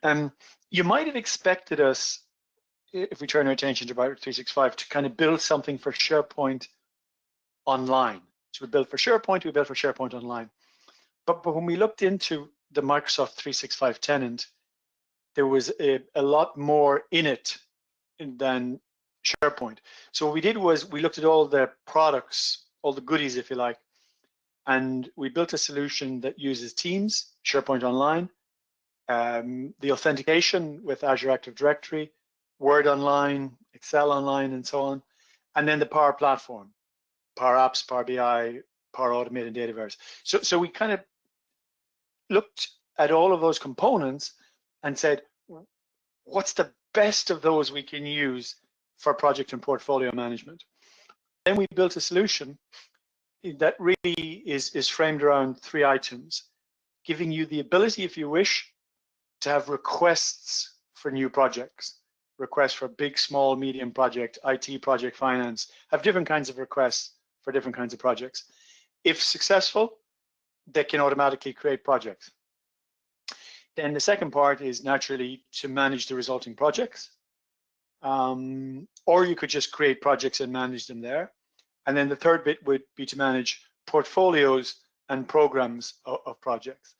You might have expected us, if we turn our attention to BrightWork 365, to kind of build something for SharePoint online. So we built for SharePoint Online. But when we looked into the Microsoft 365 tenant, there was a lot more in it than SharePoint. So what we did was we looked at all the products, all the goodies, if you like, and we built a solution that uses Teams, SharePoint Online, the authentication with Azure Active Directory, Word Online, Excel Online, and so on, and then the Power Platform, Power Apps, Power BI, Power Automate, and Dataverse. So we kind of looked at all of those components and said, what's the best of those we can use for project and portfolio management? Then we built a solution that really is framed around 3 items, giving you the ability, if you wish, to have requests for new projects, requests for big, small, medium project, IT project, finance, have different kinds of requests for different kinds of projects. If successful, they can automatically create projects. Then the second part is naturally to manage the resulting projects. Or you could just create projects and manage them there. And then the third bit would be to manage portfolios and programs of projects.